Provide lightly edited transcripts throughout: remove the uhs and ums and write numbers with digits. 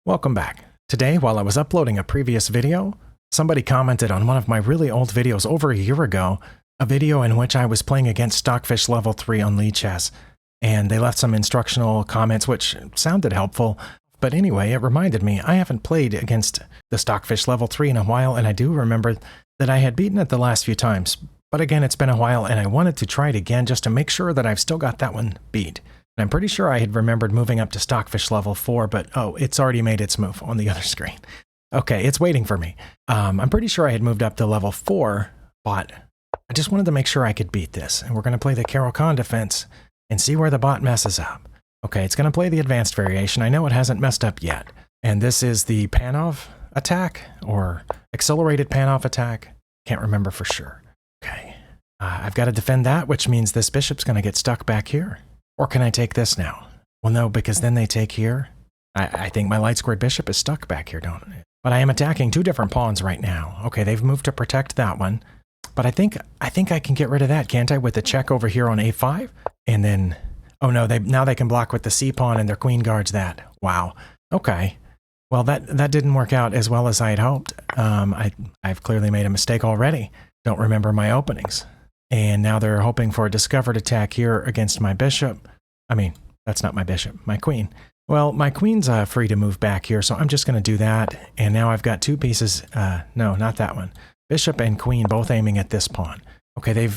Welcome back. Today, while I was uploading a previous video, somebody commented on one of my really old videos over a year ago, a video in which I was playing against Stockfish Level 3 on Lichess, and they left some instructional comments which sounded helpful. But anyway, it reminded me I haven't played against the Stockfish Level 3 in a while, and I do remember that I had beaten it the last few times. But again, it's been a while, and I wanted to try it again just to make sure that I've still got that one beat. And I'm pretty sure I had remembered moving up to Stockfish Level 4, but oh, it's already made its move on the other screen. Okay, it's waiting for me. I'm pretty sure I had moved up to Level 4, but I just wanted to make sure I could beat this. And we're going to play the Caro-Kann defense and see where the bot messes up. Okay, it's going to play the advanced variation. I know it hasn't messed up yet. And this is the Panov attack, or accelerated Panov attack. Can't remember for sure. Okay, I've got to defend that, which means this bishop's going to get stuck back here. Or can I take this now? Well, no, because then they take here. I think my light squared bishop is stuck back here, don't it? But I am attacking two different pawns right now. Okay, they've moved to protect that one. But I think I can get rid of that, can't I, with the check over here on a5? And then, oh no, now they can block with the c pawn and their queen guards that. Wow. Okay. Well, that didn't work out as well as I had hoped. I've clearly made a mistake already. Don't remember my openings. And now they're hoping for a discovered attack here against my bishop. I mean, that's not my bishop, my queen. Well, my queen's free to move back here, so I'm just going to do that. And now I've got two pieces. No, not that one. Bishop and queen both aiming at this pawn. Okay,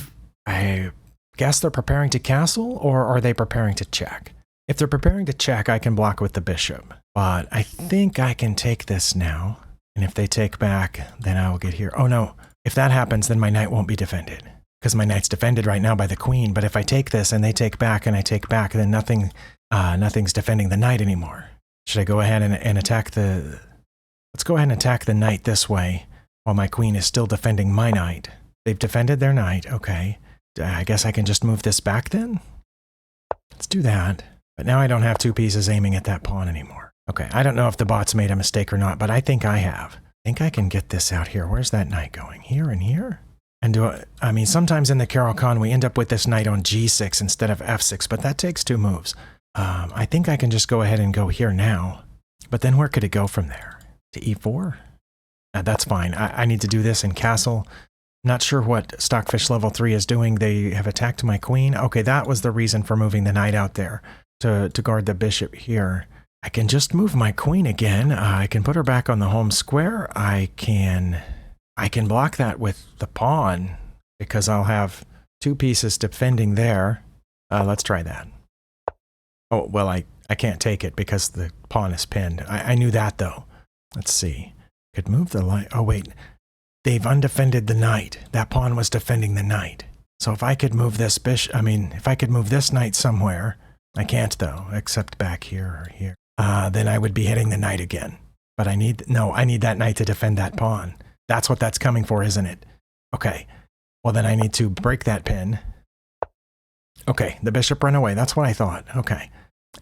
I guess they're preparing to castle, or are they preparing to check? If they're preparing to check, I can block with the bishop. But I think I can take this now. And if they take back, then I will get here. Oh no, if that happens, then my knight won't be defended. Because my knight's defended right now by the queen, but if I take this and they take back and I take back, then nothing's defending the knight anymore. Should I go ahead and attack the... Let's go ahead and attack the knight this way, while my queen is still defending my knight. They've defended their knight, okay. I guess I can just move this back then? Let's do that. But now I don't have two pieces aiming at that pawn anymore. Okay, I don't know if the bot's made a mistake or not, but I think I have. I think I can get this out here. Where's that knight going? Here and here? And I mean, sometimes in the Caro-Kann, we end up with this knight on g6 instead of f6, but that takes two moves. I think I can just go ahead and go here now. But then where could it go from there? To e4? That's fine. I need to do this in castle. Not sure what Stockfish Level 3 is doing. They have attacked my queen. Okay, that was the reason for moving the knight out there, to guard the bishop here. I can just move my queen again. I can put her back on the home square. I can block that with the pawn, because I'll have two pieces defending there. Let's try that. Oh, well, I can't take it because the pawn is pinned. I knew that, though. Let's see. Could move the light. Oh, wait. They've undefended the knight. That pawn was defending the knight. So if I could move this if I could move this knight somewhere, I can't, though, except back here or here. Then I would be hitting the knight again. But I need that knight to defend that pawn. That's what that's coming for, isn't it? Okay. Well, then I need to break that pin. Okay, the bishop ran away. That's what I thought. Okay.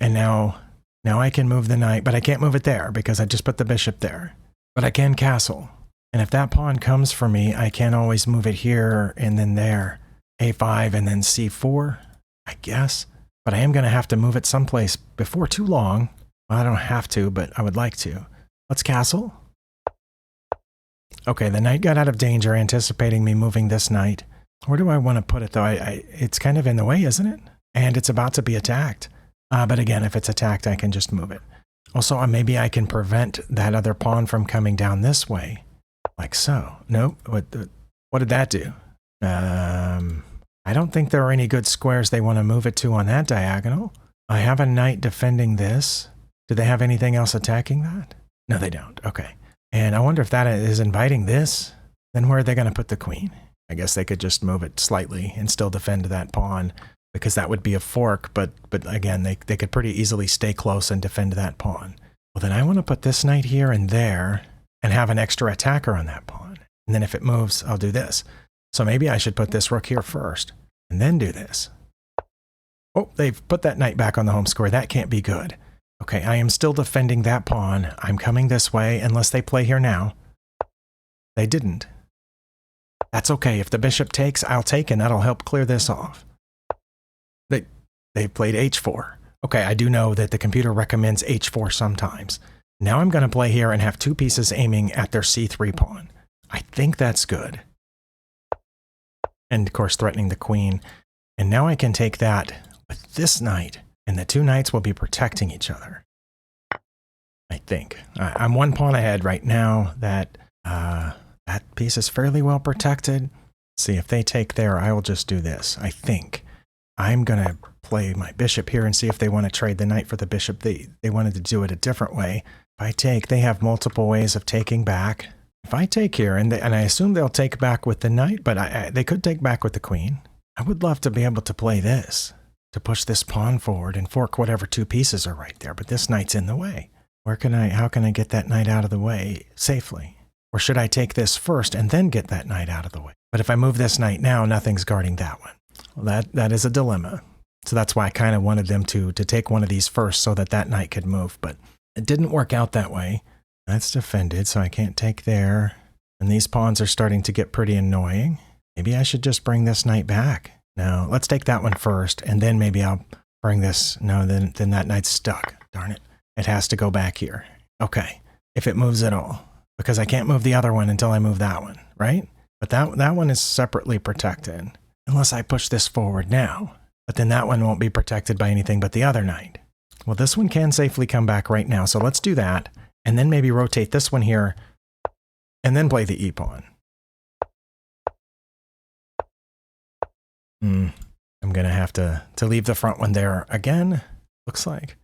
And now I can move the knight, but I can't move it there because I just put the bishop there. But I can castle. And if that pawn comes for me, I can always move it here and then there. a5 and then c4, I guess. But I am going to have to move it someplace before too long. Well, I don't have to, but I would like to. Let's castle. Okay, the knight got out of danger, anticipating me moving this knight. Where do I want to put it, though? It's kind of in the way, isn't it? And it's about to be attacked. But again, if it's attacked, I can just move it. Also, maybe I can prevent that other pawn from coming down this way. Like so. Nope. What did that do? I don't think there are any good squares they want to move it to on that diagonal. I have a knight defending this. Do they have anything else attacking that? No, they don't. Okay. And I wonder if that is inviting this. Then where are they going to put the queen? I guess they could just move it slightly and still defend that pawn, because that would be a fork, but again, they could pretty easily stay close and defend that pawn. Well, then I want to put this knight here and there and have an extra attacker on that pawn. And then if it moves, I'll do this. So maybe I should put this rook here first and then do this. Oh, they've put that knight back on the home square. That can't be good. Okay, I am still defending that pawn. I'm coming this way unless they play here now. They didn't. That's okay. If the bishop takes, I'll take, and that'll help clear this off. They played h4. Okay, I do know that the computer recommends h4 sometimes. Now I'm going to play here and have 2 pieces aiming at their c3 pawn. I think that's good. And of course threatening the queen. And now I can take that with this knight, and the 2 knights will be protecting each other. I think. I'm 1 pawn ahead right now. That piece is fairly well protected. See, if they take there, I will just do this. I think. I'm going to play my bishop here and see if they want to trade the knight for the bishop. They wanted to do it a different way. If I take, they have multiple ways of taking back. If I take here, and I assume they'll take back with the knight, but they could take back with the queen. I would love to be able to play this, to push this pawn forward and fork whatever 2 pieces are right there, but this knight's in the way. How can I get that knight out of the way safely? Or should I take this first and then get that knight out of the way? But if I move this knight now, nothing's guarding that one. Well, that is a dilemma. So that's why I kind of wanted them to take one of these first so that knight could move, but it didn't work out that way. That's defended, so I can't take there. And these pawns are starting to get pretty annoying. Maybe I should just bring this knight back. No, let's take that one first, and then maybe I'll bring this. No, then that knight's stuck. Darn it. It has to go back here. Okay, if it moves at all. Because I can't move the other one until I move that one, right? But that one is separately protected. Unless I push this forward now. But then that one won't be protected by anything but the other knight. Well, this one can safely come back right now, so let's do that. And then maybe rotate this one here, and then play the e-pawn. I'm going to have to leave the front one there again, looks like.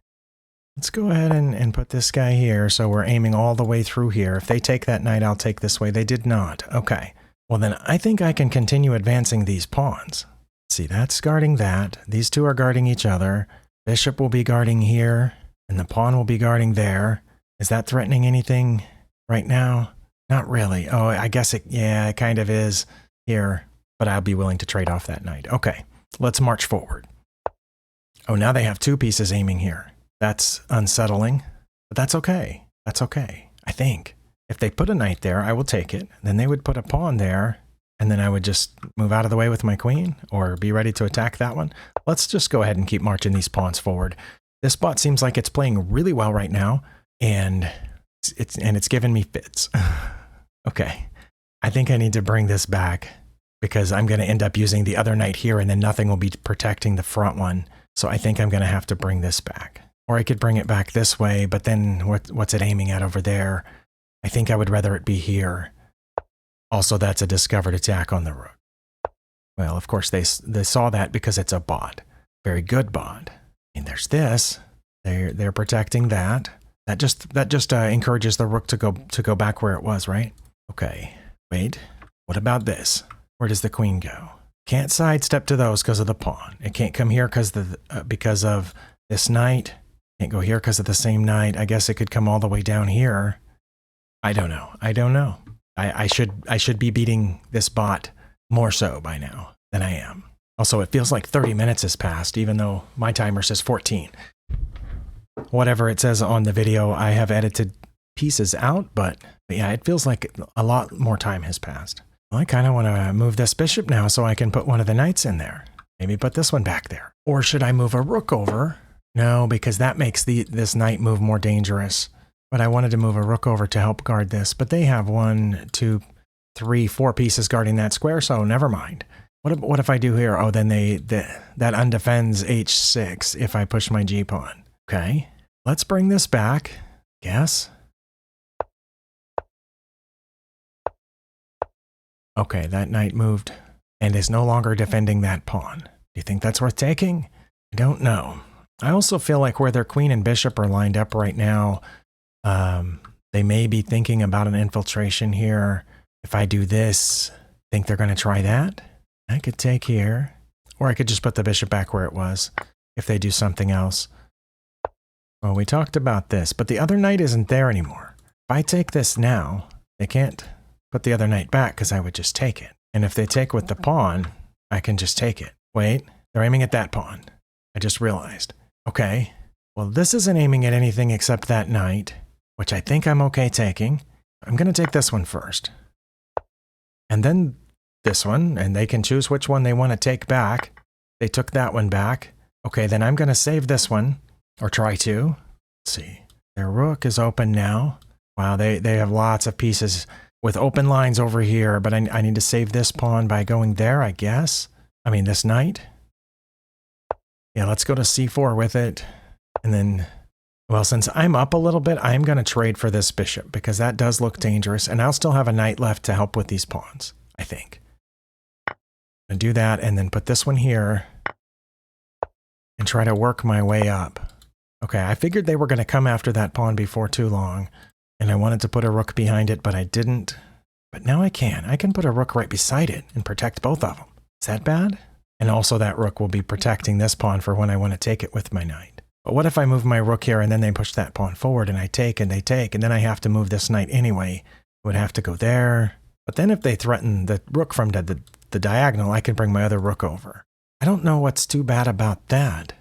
Let's go ahead and put this guy here, so we're aiming all the way through here. If they take that knight, I'll take this way. They did not. Okay. Well, then I think I can continue advancing these pawns. See, that's guarding that. These 2 are guarding each other. Bishop will be guarding here, and the pawn will be guarding there. Is that threatening anything right now? Not really. Oh, I guess it kind of is here, but I'll be willing to trade off that knight. Okay, let's march forward. Oh, now they have 2 pieces aiming here. That's unsettling, but that's okay. That's okay, I think. If they put a knight there, I will take it. Then they would put a pawn there, and then I would just move out of the way with my queen, or be ready to attack that one. Let's just go ahead and keep marching these pawns forward. This bot seems like it's playing really well right now, and it's giving me fits. Okay, I think I need to bring this back, because I'm going to end up using the other knight here, and then nothing will be protecting the front one. So I think I'm going to have to bring this back. Or I could bring it back this way, but then what's it aiming at over there? I think I would rather it be here. Also, that's a discovered attack on the rook. Well, of course, they saw that because it's a bot. Very good bot. And there's this. They're protecting that. That just encourages the rook to go back where it was, right? Okay. Wait. What about this? Where does the queen go? Can't sidestep to those because of the pawn. It can't come here because of this knight. Can't go here because of the same knight. I guess it could come all the way down here. I don't know. I should be beating this bot more so by now than I am. Also, it feels like 30 minutes has passed, even though my timer says 14. Whatever it says on the video, I have edited pieces out, but yeah, it feels like a lot more time has passed. Well, I kind of want to move this bishop now so I can put one of the knights in there. Maybe put this one back there. Or should I move a rook over? No, because that makes this knight move more dangerous. But I wanted to move a rook over to help guard this. But they have 1, 2, 3, 4 pieces guarding that square, so never mind. What if I do here? Oh, then that undefends h6 if I push my g-pawn. Okay, let's bring this back, guess. Okay, that knight moved and is no longer defending that pawn. Do you think that's worth taking? I don't know. I also feel like where their queen and bishop are lined up right now, they may be thinking about an infiltration here. If I do this, think they're going to try that? I could take here, or I could just put the bishop back where it was if they do something else. Well, we talked about this, but the other knight isn't there anymore. If I take this now, they can't put the other knight back because I would just take it. And if they take with the pawn, I can just take it. Wait, they're aiming at that pawn. I just realized. Okay, well, this isn't aiming at anything except that knight, which I think I'm okay taking. I'm going to take this one first. And then this one, and they can choose which one they want to take back. They took that one back. Okay, then I'm going to save this one, or try to. Let's see. Their rook is open now. Wow, they have lots of pieces with open lines over here, but I need to save this pawn by going there, I guess. I mean, this knight. Yeah, let's go to c4 with it. And then, well, since I'm up a little bit, I'm going to trade for this bishop because that does look dangerous. And I'll still have a knight left to help with these pawns, I think. I'm going to do that and then put this one here and try to work my way up. Okay, I figured they were going to come after that pawn before too long. And I wanted to put a rook behind it, but I didn't. But now I can. I can put a rook right beside it and protect both of them. Is that bad? And also that rook will be protecting this pawn for when I want to take it with my knight. But what if I move my rook here and then they push that pawn forward and I take and they take, and then I have to move this knight anyway? It would have to go there. But then if they threaten the rook from the diagonal, I can bring my other rook over. I don't know what's too bad about that.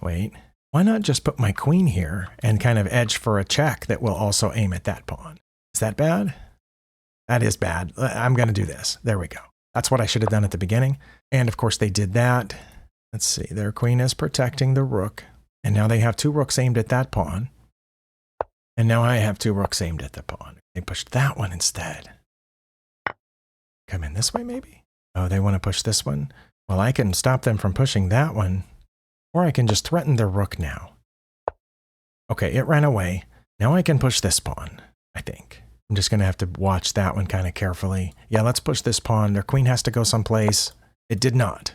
Wait, why not just put my queen here and kind of edge for a check that will also aim at that pawn? Is that bad? That is bad. I'm going to do this. There we go. That's what I should have done at the beginning. And of course they did that. Let's see, their queen is protecting the rook. And now they have two rooks aimed at that pawn. And now I have two rooks aimed at the pawn. They pushed that one instead. Come in this way maybe? Oh, they want to push this one? Well, I can stop them from pushing that one. Or I can just threaten their rook now. Okay, it ran away. Now I can push this pawn, I think. I'm just going to have to watch that one kind of carefully. Yeah, let's push this pawn. Their queen has to go someplace. It did not.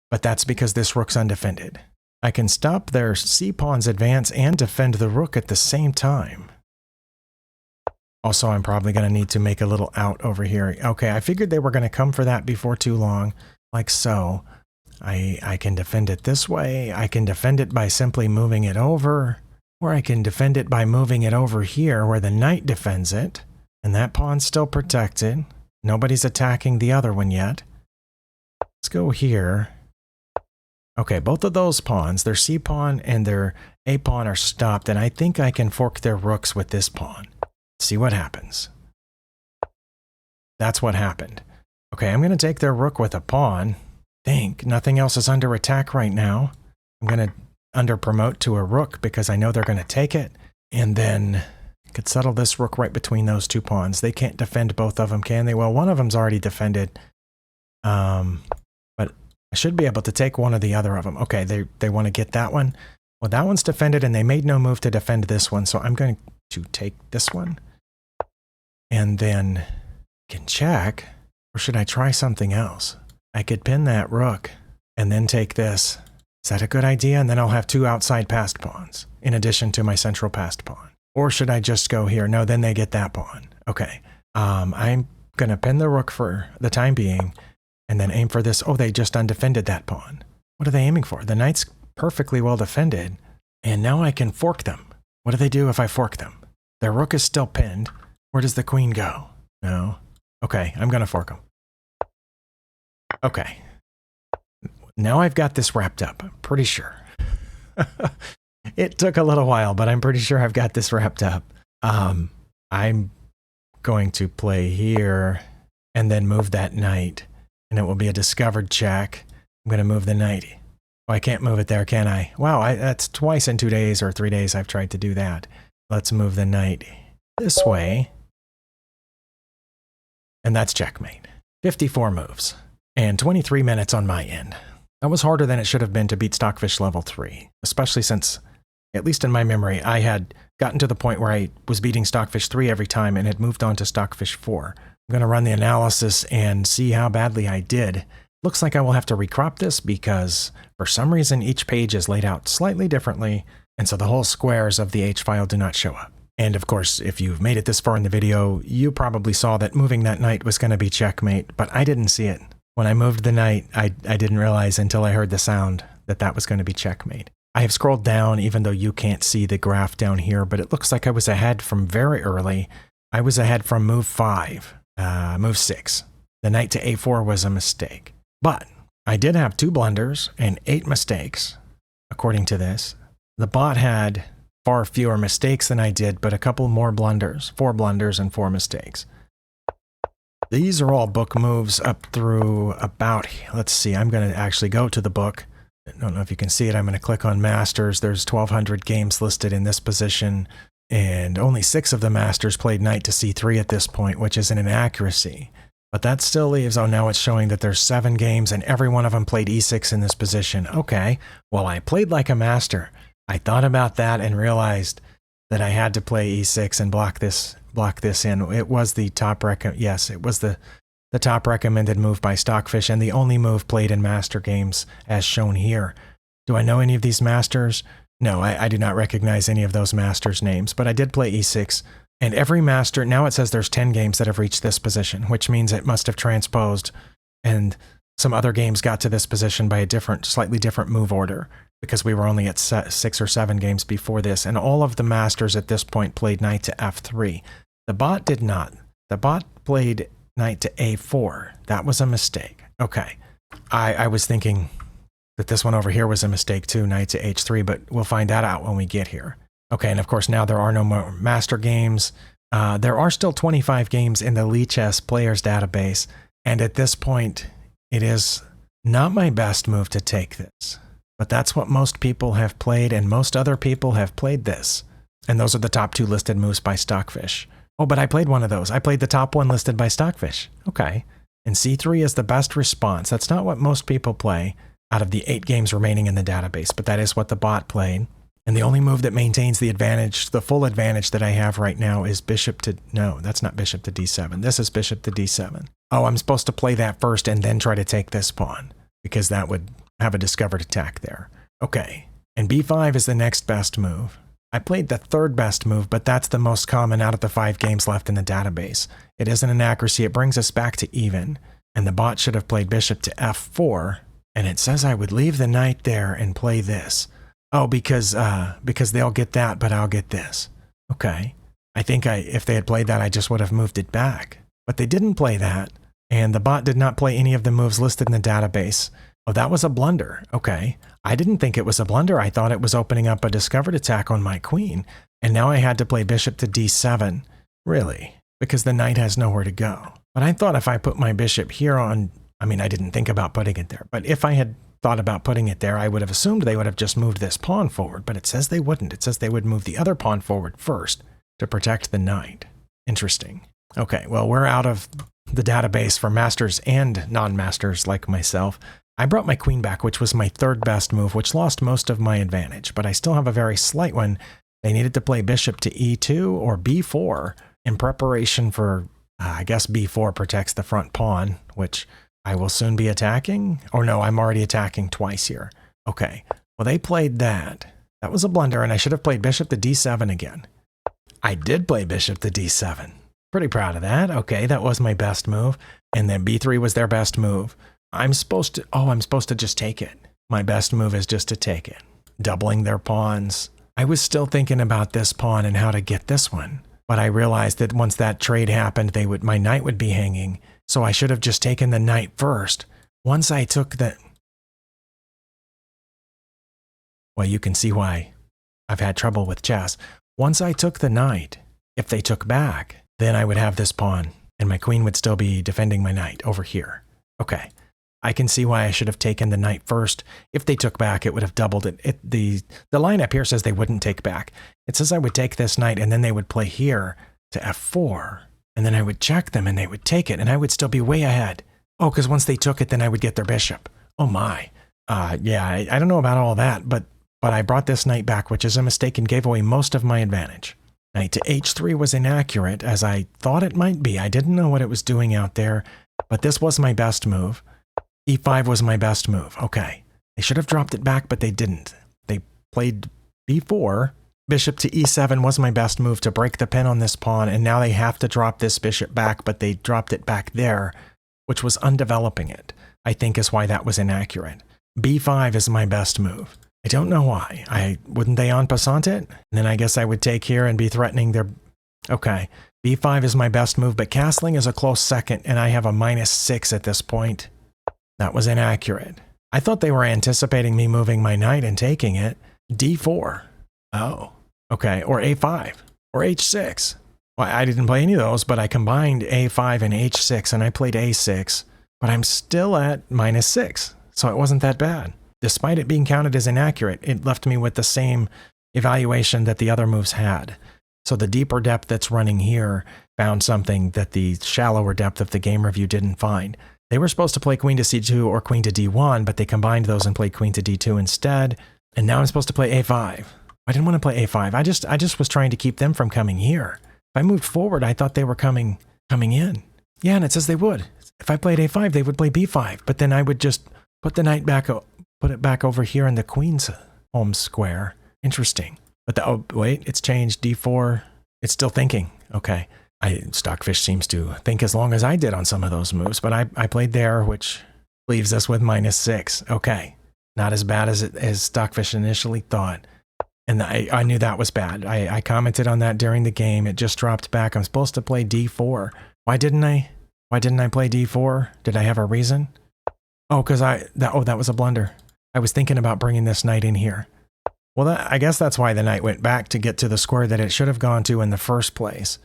But that's because this rook's undefended. I can stop their c-pawn's advance and defend the rook at the same time. Also, I'm probably going to need to make a little out over here. Okay, I figured they were going to come for that before too long, like so. I can defend it this way. I can defend it by simply moving it over. Or I can defend it by moving it over here where the knight defends it. And that pawn's still protected. Nobody's attacking the other one yet. Let's go here. Okay, both of those pawns, their c-pawn and their a-pawn are stopped, and I think I can fork their rooks with this pawn. See what happens. That's what happened. Okay, I'm going to take their rook with a pawn. Think nothing else is under attack right now. I'm going to under promote to a rook because I know they're going to take it. And then I could settle this rook right between those two pawns. They can't defend both of them, can they? Well, one of them's already defended. But I should be able to take one or the other of them. Okay, they want to get that one. Well, that one's defended and they made no move to defend this one. So I'm going to take this one. And then can check. Or should I try something else? I could pin that rook and then take this. Is that a good idea? And then I'll have two outside passed pawns in addition to my central passed pawn. Or should I just go here? No, then they get that pawn. Okay. I'm going to pin the rook for the time being and then aim for this. Oh, they just undefended that pawn. What are they aiming for? The knight's perfectly well defended. And now I can fork them. What do they do if I fork them? Their rook is still pinned. Where does the queen go? No. Okay, I'm going to fork them. Okay. Now I've got this wrapped up. I'm pretty sure. It took a little while, but I'm pretty sure I've got this wrapped up. I'm going to play here and then move that knight. And it will be a discovered check. I'm going to move the knight. Oh, I can't move it there, can I? Wow, that's twice in 2 days or 3 days I've tried to do that. Let's move the knight this way. And that's checkmate. 54 moves. And 23 minutes on my end. That was harder than it should have been to beat Stockfish Level 3. Especially since, at least in my memory, I had gotten to the point where I was beating Stockfish 3 every time and had moved on to Stockfish 4. I'm going to run the analysis and see how badly I did. Looks like I will have to recrop this because, for some reason, each page is laid out slightly differently, and so the whole squares of the H file do not show up. And of course, if you've made it this far in the video, you probably saw that moving that knight was going to be checkmate, but I didn't see it. When I moved the knight, I didn't realize until I heard the sound that that was going to be checkmate. I have scrolled down, even though you can't see the graph down here, but it looks like I was ahead from very early. I was ahead from move 5, move 6. The knight to a4 was a mistake. But I did have 2 blunders and 8 mistakes, according to this. The bot had far fewer mistakes than I did, but a couple more blunders, 4 blunders and 4 mistakes. These are all book moves up through about, let's see, I'm going to actually go to the book. I don't know if you can see it. I'm going to click on Masters. There's 1,200 games listed in this position. And only 6 of the masters played knight to c3 at this point, which is an inaccuracy. But that still leaves, oh, now it's showing that there's 7 games and every one of them played e6 in this position. Okay, well, I played like a master. I thought about that and realized that I had to play e6 and block this in. It was the top it was the top recommended move by Stockfish and the only move played in master games as shown here. Do I know any of these masters? No, I do not recognize any of those masters' names, but I did play e6. And every master, now it says there's 10 games that have reached this position, which means it must have transposed, and some other games got to this position by a slightly different move order, because we were only at 6 or 7 games before this, and all of the masters at this point played knight to f3. The bot did not. The bot played knight to a4. That was a mistake. Okay. I was thinking that this one over here was a mistake too, knight to h3, but we'll find that out when we get here. Okay, and of course now there are no more master games. There are still 25 games in the Lichess players database, and at this point, it is not my best move to take this. But that's what most people have played, and most other people have played this. And those are the top 2 listed moves by Stockfish. Oh, but I played one of those. I played the top one listed by Stockfish. Okay. And c3 is the best response. That's not what most people play out of the 8 games remaining in the database, but that is what the bot played. And the only move that maintains the advantage, the full advantage that I have right now is bishop to, no, that's not bishop to d7. This is bishop to d7. Oh, I'm supposed to play that first and then try to take this pawn, because that would have a discovered attack there. Okay, and b5 is the next best move. I played the 3rd best move, but that's the most common out of the 5 games left in the database. It is an inaccuracy. It brings us back to even, and the bot should have played bishop to f4, and it says I would leave the knight there and play this. Oh, because they'll get that, but I'll get this. Okay. I think if they had played that, I just would have moved it back. But they didn't play that, and the bot did not play any of the moves listed in the database. Oh, that was a blunder. Okay. I didn't think it was a blunder. I thought it was opening up a discovered attack on my queen, and now I had to play bishop to d7. Really? Because the knight has nowhere to go. But I thought if I put my bishop here on, I mean, I didn't think about putting it there, but if I had thought about putting it there, I would have assumed they would have just moved this pawn forward, but it says they wouldn't. It says they would move the other pawn forward first to protect the knight. Interesting. Okay, well, we're out of the database for masters and non-masters like myself. I brought my queen back, which was my 3rd best move, which lost most of my advantage, but I still have a very slight one. They needed to play bishop to e2 or b4 in preparation for, I guess b4 protects the front pawn, which I will soon be attacking? Or no, I'm already attacking twice here. Okay, well, they played that. That was a blunder, and I should have played bishop to d7 again. I did play bishop to d7. Pretty proud of that. Okay, that was my best move. And then b3 was their best move. I'm supposed to just take it. My best move is just to take it. Doubling their pawns. I was still thinking about this pawn and how to get this one. But I realized that once that trade happened, my knight would be hanging. So I should have just taken the knight first. Once I took the... Well, you can see why I've had trouble with chess. Once I took the knight, if they took back, then I would have this pawn, and my queen would still be defending my knight over here. Okay, I can see why I should have taken the knight first. If they took back, it would have doubled it. The line up here says they wouldn't take back. It says I would take this knight, and then they would play here to f4. And then I would check them and they would take it and I would still be way ahead. Oh, because once they took it, then I would get their bishop. Oh my. Yeah, I don't know about all that, but I brought this knight back, which is a mistake and gave away most of my advantage. Knight to h3 was inaccurate, as I thought it might be. I didn't know what it was doing out there, but this was my best move. e5 was my best move. Okay. They should have dropped it back, but they didn't. They played b4. Bishop to e7 was my best move to break the pin on this pawn, and now they have to drop this bishop back, but they dropped it back there, which was undeveloping it, I think is why that was inaccurate. b5 is my best move. I don't know why. Wouldn't they en passant it? And then I guess I would take here and be threatening their... Okay, b5 is my best move, but castling is a close second, and I have a -6 at this point. That was inaccurate. I thought they were anticipating me moving my knight and taking it. d4. Oh, okay, or a5, or h6. Well, I didn't play any of those, but I combined a5 and h6, and I played a6, but I'm still at -6, so it wasn't that bad. Despite it being counted as inaccurate, it left me with the same evaluation that the other moves had. So the deeper depth that's running here found something that the shallower depth of the game review didn't find. They were supposed to play queen to c2 or queen to d1, but they combined those and played queen to d2 instead. And now I'm supposed to play a5. I didn't want to play a5. I just was trying to keep them from coming here. If I moved forward, I thought they were coming in. Yeah, and it says they would. If I played a5, they would play b5, but then I would just put the knight back, put it back over here in the queen's home square. Interesting. But oh wait, it's changed. d4. It's still thinking. Okay. Stockfish seems to think as long as I did on some of those moves, but I played there, which leaves us with -6. Okay. Not as bad as Stockfish initially thought. And I knew that was bad. I commented on that during the game. It just dropped back. I'm supposed to play d4. Why didn't I play d4? Did I have a reason? Oh, because that was a blunder. I was thinking about bringing this knight in here. Well, I guess that's why the knight went back, to get to the square that it should have gone to in the first place.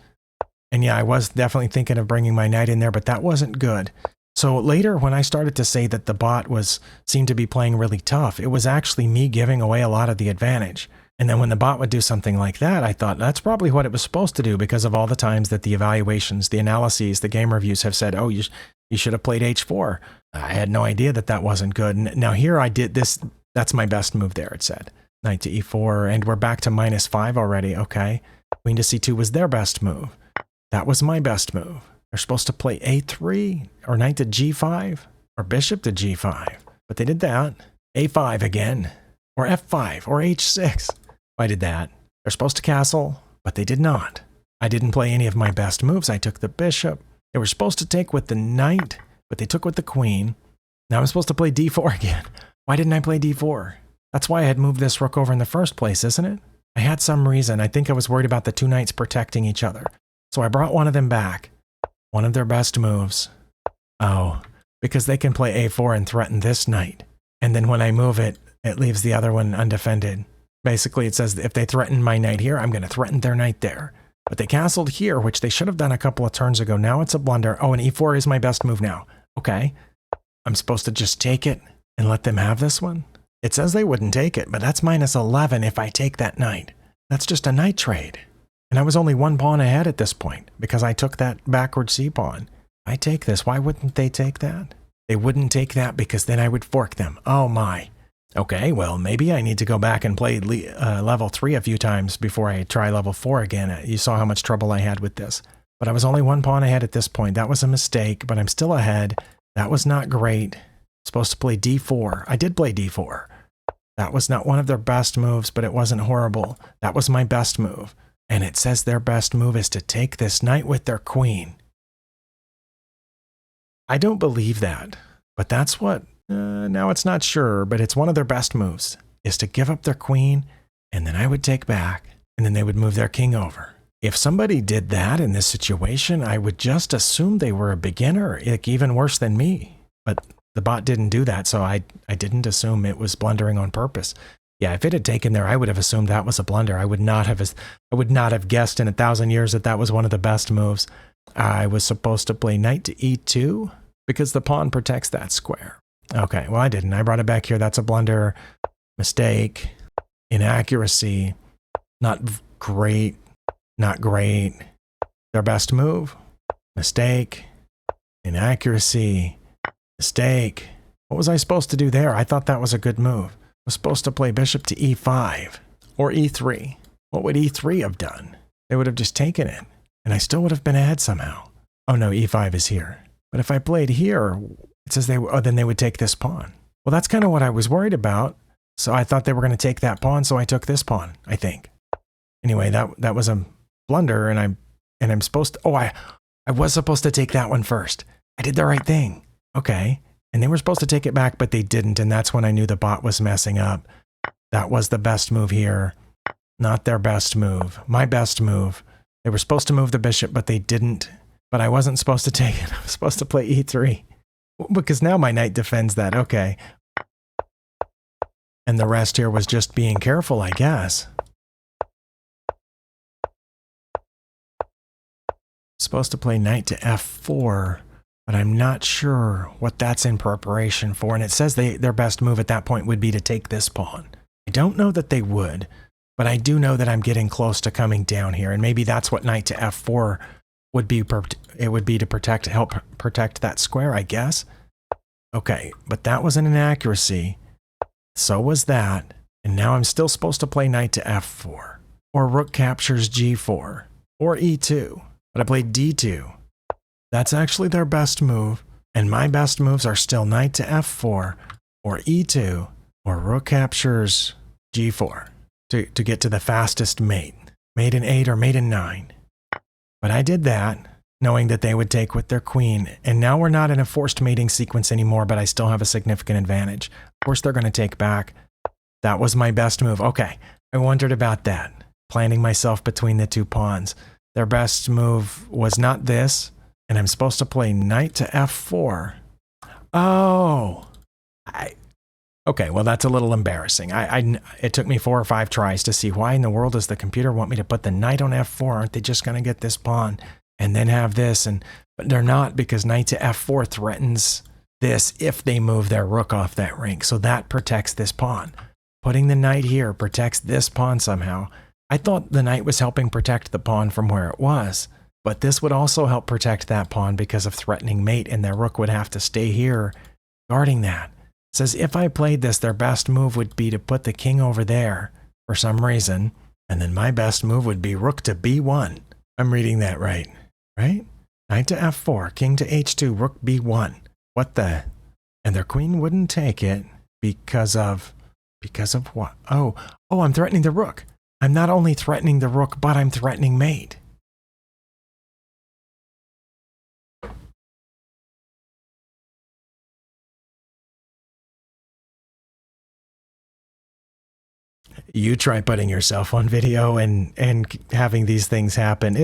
And yeah, I was definitely thinking of bringing my knight in there, but that wasn't good. So later, when I started to say that the bot seemed to be playing really tough, it was actually me giving away a lot of the advantage. And then when the bot would do something like that, I thought that's probably what it was supposed to do, because of all the times that the evaluations, the analyses, the game reviews have said, oh, you should have played h4. I had no idea that that wasn't good. Now here I did this. That's my best move there, it said. Knight to e4, and we're back to -5 already. Okay. Queen to c2 was their best move. That was my best move. They're supposed to play a3, or knight to g5, or bishop to g5. But they did that. a5 again, or f5, or h6. I did that. They're supposed to castle, but they did not. I didn't play any of my best moves. I took the bishop. They were supposed to take with the knight, but they took with the queen. Now I'm supposed to play d4 again. Why didn't I play d4? That's why I had moved this rook over in the first place, isn't it? I had some reason. I think I was worried about the two knights protecting each other. So I brought one of them back. One of their best moves. Oh, because they can play a4 and threaten this knight. And then when I move it, it leaves the other one undefended. Basically, it says if they threaten my knight here, I'm going to threaten their knight there. But they castled here, which they should have done a couple of turns ago. Now it's a blunder. Oh, and e4 is my best move now. Okay. I'm supposed to just take it and let them have this one? It says they wouldn't take it, but that's -11 if I take that knight. That's just a knight trade. And I was only one pawn ahead at this point, because I took that backward c-pawn. I take this. Why wouldn't they take that? They wouldn't take that because then I would fork them. Oh my. Okay, well, maybe I need to go back and play level 3 a few times before I try level 4 again. You saw how much trouble I had with this. But I was only one pawn ahead at this point. That was a mistake, but I'm still ahead. That was not great. Supposed to play d4. I did play d4. That was not one of their best moves, but it wasn't horrible. That was my best move. And it says their best move is to take this knight with their queen. I don't believe that, but that's what, now it's not sure, but it's one of their best moves, is to give up their queen, and then I would take back, and then they would move their king over. If somebody did that in this situation, I would just assume they were a beginner, like even worse than me. But the bot didn't do that, so I didn't assume it was blundering on purpose. Yeah, if it had taken there, I would have assumed that was a blunder. I would not have guessed in 1,000 years that that was one of the best moves. I was supposed to play knight to e2 because the pawn protects that square. Okay, well, I didn't. I brought it back here. That's a blunder. Mistake. Inaccuracy. Not great. Not great. Their best move. Mistake. Inaccuracy. Mistake. What was I supposed to do there? I thought that was a good move. I was supposed to play bishop to e5 or e3. What would e3 have done? They would have just taken it, and I still would have been ahead somehow. Oh no, e5 is here. But if I played here, it says then they would take this pawn. Well, that's kind of what I was worried about. So I thought they were going to take that pawn, so I took this pawn, I think. Anyway, that was a blunder, and I'm supposed to, I was supposed to take that one first. I did the right thing. Okay. And they were supposed to take it back, but they didn't, and that's when I knew the bot was messing up. That was the best move here. Not their best move. My best move. They were supposed to move the bishop, but they didn't. But I wasn't supposed to take it. I was supposed to play e3. Because now my knight defends that. Okay. And the rest here was just being careful, I guess. Supposed to play knight to f4. But I'm not sure what that's in preparation for. And it says their best move at that point would be to take this pawn. I don't know that they would. but I do know that I'm getting close to coming down here, and maybe that's what knight to f4 would be. It would be to help protect that square, I guess. Okay, but that was an inaccuracy. So was that, and now I'm still supposed to play knight to f4, or rook captures g4, or e2, but I played d2. That's actually their best move, and my best moves are still knight to f4, or e2, or rook captures g4 to get to the fastest mate. Mate in 8 or mate in 9. But I did that, knowing that they would take with their queen, and now we're not in a forced mating sequence anymore, but I still have a significant advantage. Of course they're going to take back. That was my best move. Okay, I wondered about that, planting myself between the two pawns. Their best move was not this, and I'm supposed to play knight to f4. Oh, okay, well that's a little embarrassing. It took me 4 or 5 tries to see why in the world does the computer want me to put the knight on f4? Aren't they just going to get this pawn and then have this? But they're not, because knight to f4 threatens this if they move their rook off that rank. So that protects this pawn. Putting the knight here protects this pawn somehow. I thought the knight was helping protect the pawn from where it was, but this would also help protect that pawn because of threatening mate, and their rook would have to stay here guarding that. It says if I played this, their best move would be to put the king over there for some reason, and then my best move would be rook to b1. I'm reading that right? Knight to f4, king to h2, rook b1. What the? And their queen wouldn't take it because of what? Oh, I'm threatening the rook. I'm not only threatening the rook, but I'm threatening mate. You try putting yourself on video and having these things happen.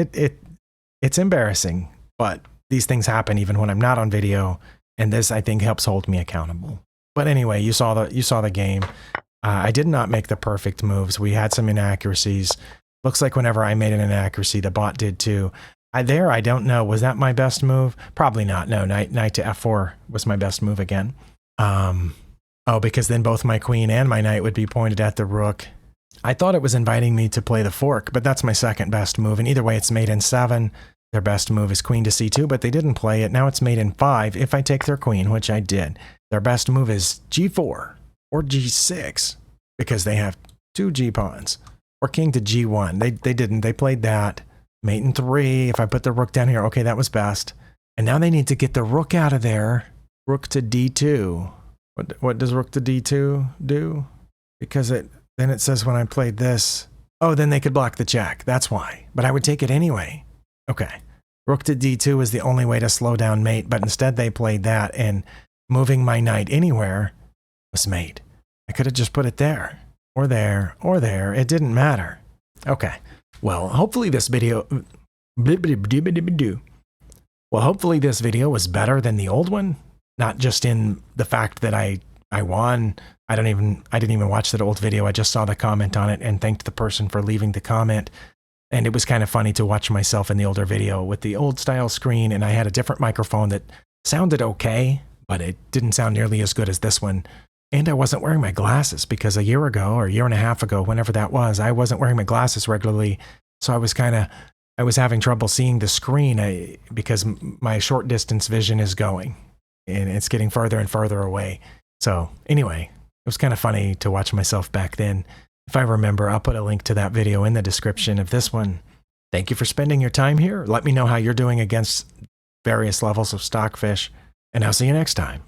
It's embarrassing, but these things happen even when I'm not on video, and this I think helps hold me accountable. But anyway, you saw the game. I did not make the perfect moves. We had some inaccuracies. Looks like whenever I made an inaccuracy, the bot did too. I don't know. Was that my best move? Probably not. No, knight to f4 was my best move again. Oh, because then both my queen and my knight would be pointed at the rook. I thought it was inviting me to play the fork, but that's my second best move. And either way, it's mate in 7. Their best move is queen to c2, but they didn't play it. Now it's mate in 5 if I take their queen, which I did. Their best move is g4 or g6 because they have 2 g-pawns. Or king to g1. They didn't. They played that. Mate in 3. If I put the rook down here, okay, that was best. And now they need to get the rook out of there. Rook to d2. What does rook to d2 do? Because then it says when I played this, oh, then they could block the check. That's why. But I would take it anyway. Okay. Rook to d2 is the only way to slow down mate, but instead they played that, and moving my knight anywhere was mate. I could have just put it there, or there, or there. It didn't matter. Okay. Well, hopefully this video... Well, hopefully this video was better than the old one. Not just in the fact that I won. I didn't even watch that old video. I just saw the comment on it and thanked the person for leaving the comment. And it was kind of funny to watch myself in the older video with the old style screen, and I had a different microphone that sounded okay, but it didn't sound nearly as good as this one. And I wasn't wearing my glasses because a year ago or a year and a half ago, whenever that was, I wasn't wearing my glasses regularly. So I was having trouble seeing the screen because my short distance vision is going. And it's getting further and further away. So anyway, it was kind of funny to watch myself back then. If I remember, I'll put a link to that video in the description of this one. Thank you for spending your time here. Let me know how you're doing against various levels of Stockfish, and I'll see you next time.